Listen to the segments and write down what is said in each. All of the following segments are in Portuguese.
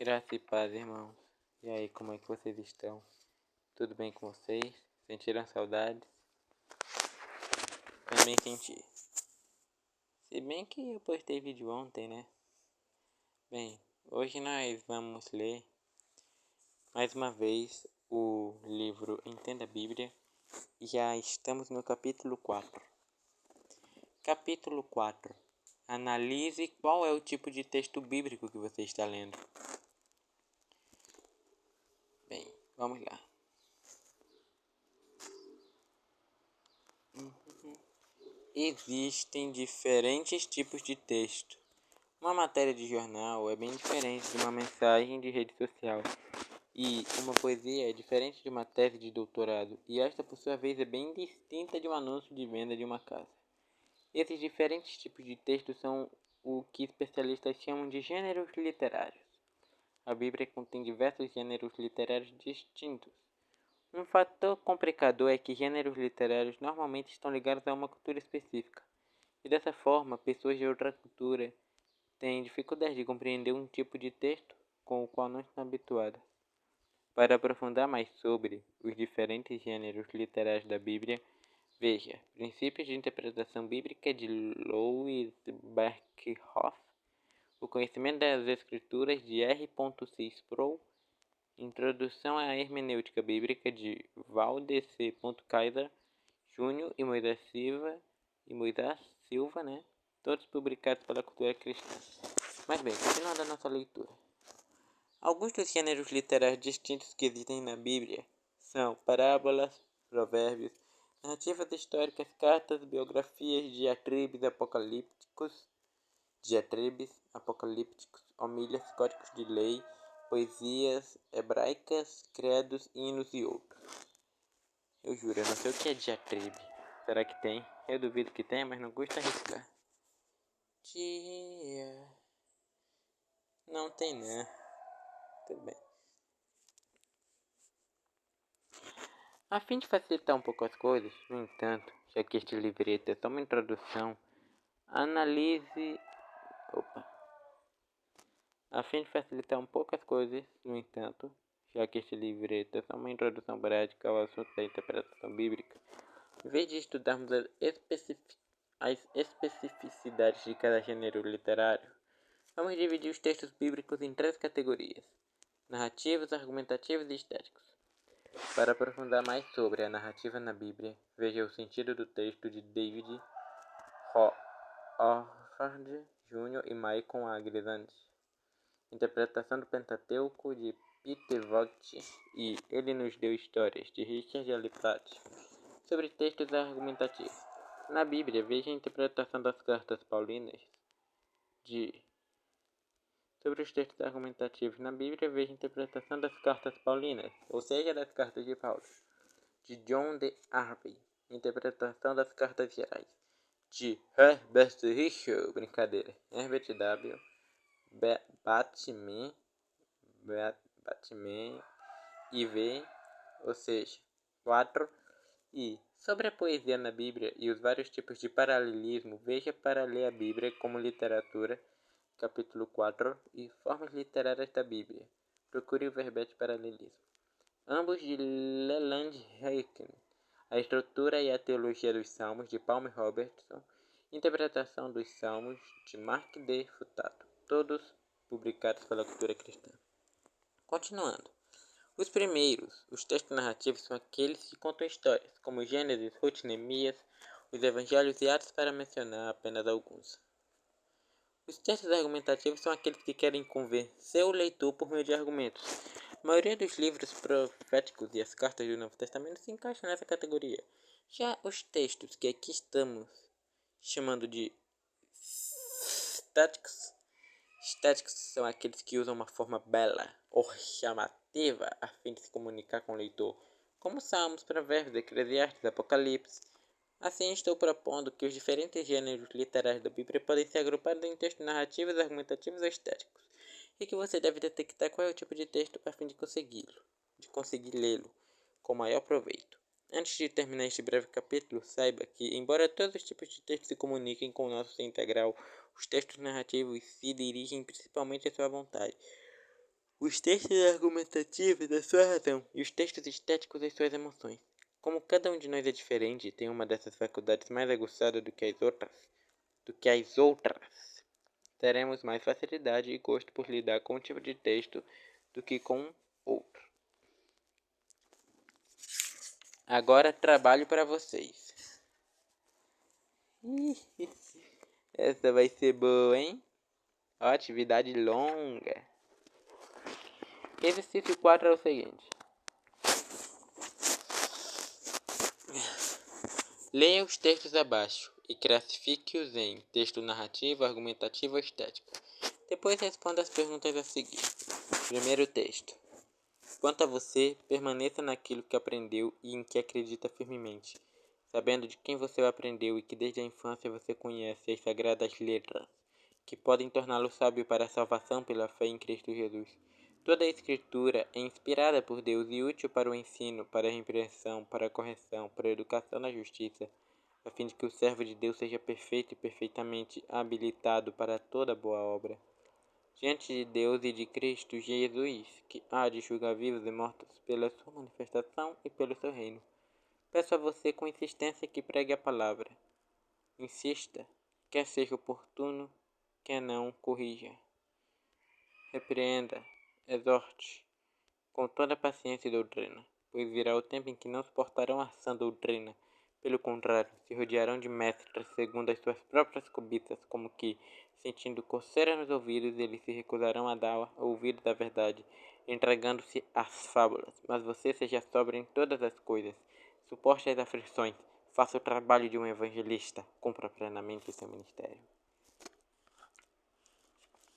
Graça e paz, irmãos. E aí, como é que vocês estão? Tudo bem com vocês? Sentiram saudades? Também senti. Se bem que eu postei vídeo ontem, né? Bem, hoje nós vamos ler mais uma vez o livro Entenda a Bíblia. E já estamos no capítulo 4. Capítulo 4. Analise qual é o tipo de texto bíblico que você está lendo. Bem, vamos lá. Existem diferentes tipos de texto. Uma matéria de jornal é bem diferente de uma mensagem de rede social. E uma poesia é diferente de uma tese de doutorado. E esta, por sua vez, é bem distinta de um anúncio de venda de uma casa. Esses diferentes tipos de texto são o que especialistas chamam de gêneros literários. A Bíblia contém diversos gêneros literários distintos. Um fator complicador é que gêneros literários normalmente estão ligados a uma cultura específica. E dessa forma, pessoas de outra cultura têm dificuldade de compreender um tipo de texto com o qual não estão habituadas. Para aprofundar mais sobre os diferentes gêneros literários da Bíblia, veja Princípios de Interpretação Bíblica de Louis Berkhoff, O Conhecimento das Escrituras de R. C. Sproul, Introdução à Hermenêutica Bíblica de Valdez C. Kaiser Jr. e Moisés Silva, todos publicados pela Cultura Cristã. Mas bem, continuando a nossa leitura. Alguns dos gêneros literários distintos que existem na Bíblia são parábolas, provérbios, narrativas históricas, cartas, biografias, diatribes apocalípticos, códigos de lei, poesias hebraicas, credos, hinos e outros. Eu juro, eu não sei o que é diatribe. Será que tem? Eu duvido que tenha, mas não custa arriscar. Não tem, né? Tudo bem. A fim de facilitar um pouco as coisas, no entanto, já que este livreto é só uma introdução, analise... A fim de facilitar um pouco as coisas, no entanto, já que este livreto é só uma introdução prática ao assunto da interpretação bíblica, em vez de estudarmos as especificidades de cada gênero literário, vamos dividir os textos bíblicos em 3 categorias: narrativos, argumentativos e estéticos. Para aprofundar mais sobre a narrativa na Bíblia, veja O Sentido do Texto de David Orford Jr. e Michael Agrizand, Interpretação do Pentateuco de Peter Vogt e Ele Nos Deu Histórias de Richard L. Platt. Sobre textos argumentativos. Na Bíblia, veja a interpretação das cartas paulinas Sobre os textos argumentativos na Bíblia, veja a interpretação das cartas paulinas, ou seja, das cartas de Paulo, de John D. Harvey. Interpretação das cartas gerais, de Herbert W. Batman IV, ou seja, 4. E sobre a poesia na Bíblia e os vários tipos de paralelismo, veja Para Ler a Bíblia como Literatura, capítulo 4, e Formas Literárias da Bíblia. Procure o verbete paralelismo. Ambos de Leland Heiken. A Estrutura e a Teologia dos Salmos, de Palmer Robertson. Interpretação dos Salmos, de Mark D. Futato. Todos publicados pela Cultura Cristã. Continuando. Os textos narrativos, são aqueles que contam histórias, como Gênesis, Ruth, Neemias, os Evangelhos e Atos, para mencionar apenas alguns. Os textos argumentativos são aqueles que querem convencer o leitor por meio de argumentos. A maioria dos livros proféticos e as cartas do Novo Testamento se encaixam nessa categoria. Já os textos que aqui estamos chamando de estéticos são aqueles que usam uma forma bela ou chamativa a fim de se comunicar com o leitor, como Salmos, Provérbios, Eclesiastes, Apocalipse. Assim, estou propondo que os diferentes gêneros literários da Bíblia podem ser agrupados em textos narrativos, argumentativos e estéticos, e que você deve detectar qual é o tipo de texto a fim de conseguir lê-lo com maior proveito. Antes de terminar este breve capítulo, saiba que, embora todos os tipos de texto se comuniquem com o nosso ser integral, os textos narrativos se dirigem principalmente à sua vontade. os textos argumentativos da sua razão e os textos estéticos das suas emoções. Como cada um de nós é diferente e tem uma dessas faculdades mais aguçada do que as outras, teremos mais facilidade e gosto por lidar com um tipo de texto do que com outro. Agora trabalho para vocês. Essa vai ser boa, hein? Ó, atividade longa. Exercício 4 é o seguinte. Leia os textos abaixo e classifique-os em texto narrativo, argumentativo ou estético. Depois responda as perguntas a seguir. Primeiro texto. Quanto a você, permaneça naquilo que aprendeu e em que acredita firmemente, sabendo de quem você aprendeu e que desde a infância você conhece as sagradas letras, que podem torná-lo sábio para a salvação pela fé em Cristo Jesus. Toda a Escritura é inspirada por Deus e útil para o ensino, para a repreensão, para a correção, para a educação na justiça, a fim de que o servo de Deus seja perfeito e perfeitamente habilitado para toda boa obra. Diante de Deus e de Cristo Jesus, que há de julgar vivos e mortos pela sua manifestação e pelo seu reino, peço a você com insistência que pregue a palavra. Insista, quer seja oportuno, quer não, corrija. Repreenda, exorte, com toda paciência e doutrina, pois virá o tempo em que não suportarão a sã doutrina. Pelo contrário, se rodearão de mestres segundo as suas próprias cobiças, como que, sentindo coceira nos ouvidos, eles se recusarão a dar ouvido da verdade, entregando-se às fábulas. Mas você seja sóbrio em todas as coisas, suporte as aflições, faça o trabalho de um evangelista, cumpra plenamente o seu ministério.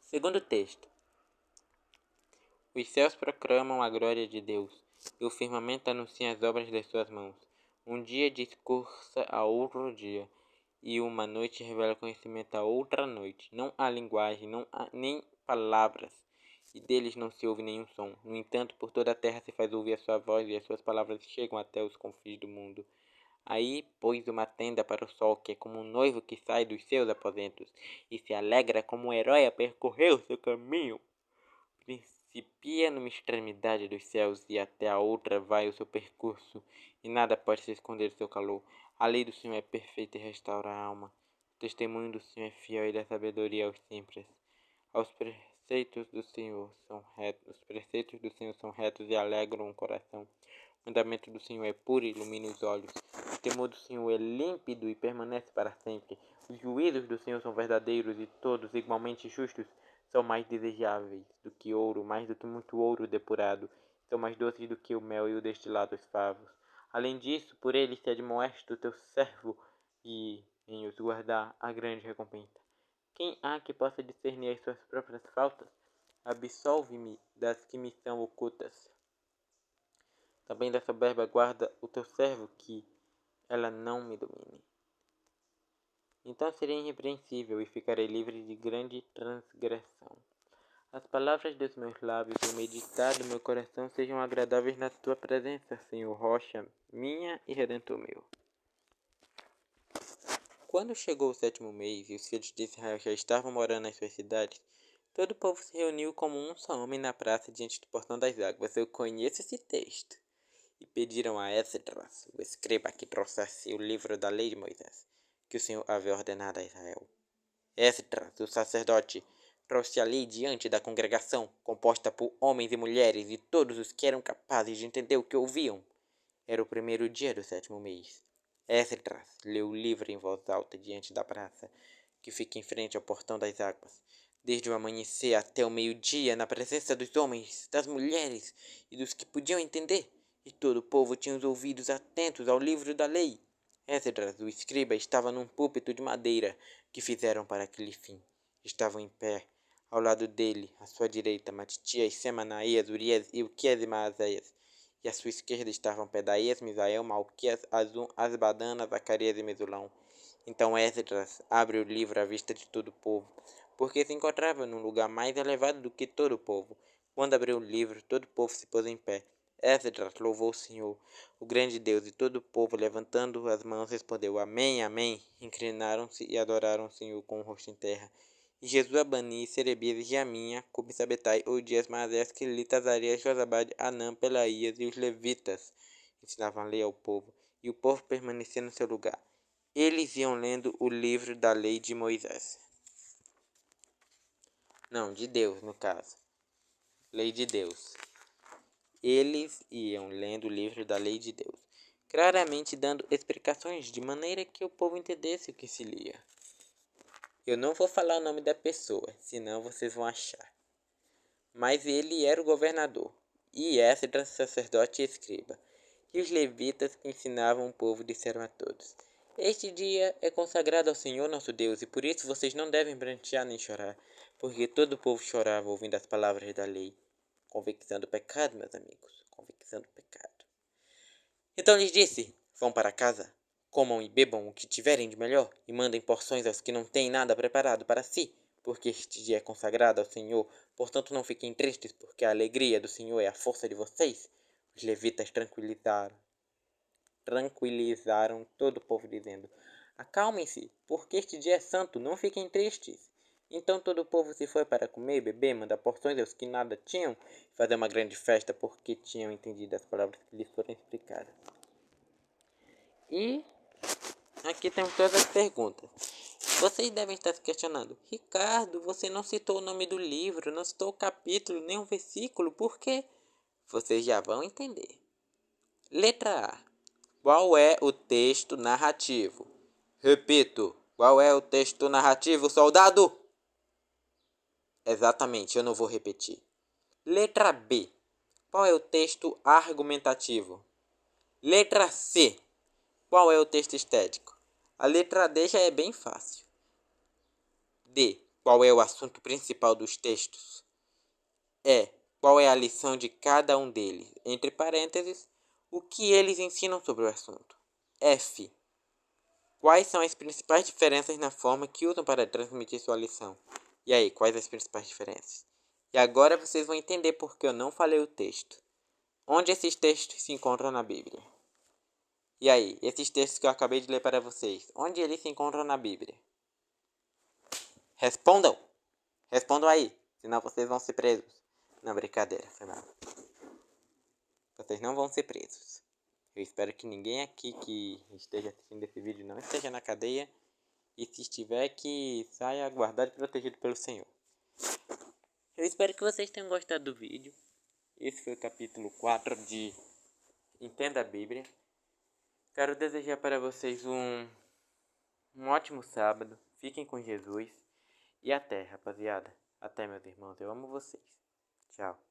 Segundo texto. Os céus proclamam a glória de Deus, e o firmamento anuncia as obras das suas mãos. Um dia discursa a outro dia, e uma noite revela conhecimento a outra noite. Não há linguagem, não há nem palavras, e deles não se ouve nenhum som. No entanto, por toda a terra se faz ouvir a sua voz, e as suas palavras chegam até os confins do mundo. Aí pôs uma tenda para o sol, que é como um noivo que sai dos seus aposentos, e se alegra como um herói a percorrer o seu caminho. Principia numa extremidade dos céus e até a outra vai o seu percurso, e nada pode se esconder do seu calor. A lei do Senhor é perfeita e restaura a alma. O testemunho do Senhor é fiel e dá sabedoria aos simples. Os preceitos do Senhor são retos e alegram o coração. O mandamento do Senhor é puro e ilumina os olhos. O temor do Senhor é límpido e permanece para sempre. Os juízos do Senhor são verdadeiros e todos igualmente justos. São mais desejáveis do que ouro, mais do que muito ouro depurado. São mais doces do que o mel e o destilado dos favos. Além disso, por eles se admoesta o teu servo, e em os guardar a grande recompensa. Quem há que possa discernir as suas próprias faltas? Absolve-me das que me são ocultas. Também da soberba guarda o teu servo, que ela não me domine. Então serei irrepreensível e ficarei livre de grande transgressão. As palavras dos meus lábios e o meditar do meu coração sejam agradáveis na tua presença, Senhor, rocha minha e redentor meu. Quando chegou o 7º mês e os filhos de Israel já estavam morando nas suas cidades, todo o povo se reuniu como um só homem na praça diante do portão das águas. Eu conheço esse texto. E pediram a Esdras, o escriba, que trouxesse o livro da lei de Moisés, que o Senhor havia ordenado a Israel. Esdras, o sacerdote, trouxe a lei diante da congregação, composta por homens e mulheres e todos os que eram capazes de entender o que ouviam. Era o primeiro dia do 7º mês. Esdras leu o livro em voz alta diante da praça, que fica em frente ao portão das águas. Desde o amanhecer até o meio-dia, na presença dos homens, das mulheres e dos que podiam entender, e todo o povo tinha os ouvidos atentos ao livro da lei. Esdras, o escriba, estava num púlpito de madeira que fizeram para aquele fim. Estavam em pé, ao lado dele, à sua direita, Matitias, Semanaías, Urias, Ilquias e Maazéias. E à sua esquerda estavam Pedaías, Misael, Malquias, Azum, Asbadana, Zacarias e Mesulão. Então Esdras abre o livro à vista de todo o povo, porque se encontrava num lugar mais elevado do que todo o povo. Quando abriu o livro, todo o povo se pôs em pé. Esdras louvou o Senhor, o grande Deus, e todo o povo, levantando as mãos, respondeu: Amém, Amém. Inclinaram-se e adoraram o Senhor com o rosto em terra. Jesua Bani, Serebias, Jaminha, Cubi Sabetai, Odias, Mazés, Quilitas, Arias, Josabade, Anã, Pelaías e os levitas ensinavam a lei ao povo, e o povo permanecia no seu lugar. Eles iam lendo o livro da lei de Moisés. Não, de Deus, no caso. Lei de Deus. Eles iam lendo o livro da lei de Deus, claramente dando explicações de maneira que o povo entendesse o que se lia. Eu não vou falar o nome da pessoa, senão vocês vão achar. Mas ele era o governador, e Esdras, sacerdote e escriba. E os levitas que ensinavam o povo disseram a todos: Este dia é consagrado ao Senhor nosso Deus, e por isso vocês não devem prantear nem chorar, porque todo o povo chorava ouvindo as palavras da lei. Convicção do pecado, meus amigos, convicção do pecado. Então lhes disse: Vão para casa, comam e bebam o que tiverem de melhor, e mandem porções aos que não têm nada preparado para si, porque este dia é consagrado ao Senhor. Portanto, não fiquem tristes, porque a alegria do Senhor é a força de vocês. Os levitas tranquilizaram todo o povo, dizendo: Acalmem-se, porque este dia é santo, não fiquem tristes. Então todo o povo se foi para comer e beber, mandar porções aos que nada tinham, e fazer uma grande festa, porque tinham entendido as palavras que lhes foram explicadas. E aqui temos todas as perguntas. Vocês devem estar se questionando: Ricardo, você não citou o nome do livro, não citou o capítulo, nem o versículo, por quê? Vocês já vão entender. Letra A. Qual é o texto narrativo? Repito, qual é o texto narrativo, soldado? Exatamente, eu não vou repetir. Letra B. Qual é o texto argumentativo? Letra C. Qual é o texto estético? A letra D já é bem fácil. D. Qual é o assunto principal dos textos? E. Qual é a lição de cada um deles? Entre parênteses, o que eles ensinam sobre o assunto? F. Quais são as principais diferenças na forma que usam para transmitir sua lição? E aí, quais as principais diferenças? E agora vocês vão entender porque eu não falei o texto. Onde esses textos se encontram na Bíblia? E aí, esses textos que eu acabei de ler para vocês, onde eles se encontram na Bíblia? Respondam! Respondam aí, senão vocês vão ser presos. Não, brincadeira, foi mal. Vocês não vão ser presos. Eu espero que ninguém aqui que esteja assistindo esse vídeo não esteja na cadeia. E se estiver, que saia guardado e protegido pelo Senhor. Eu espero que vocês tenham gostado do vídeo. Esse foi o capítulo 4 de Entenda a Bíblia. Quero desejar para vocês um ótimo sábado. Fiquem com Jesus. E até, rapaziada. Até, meus irmãos. Eu amo vocês. Tchau.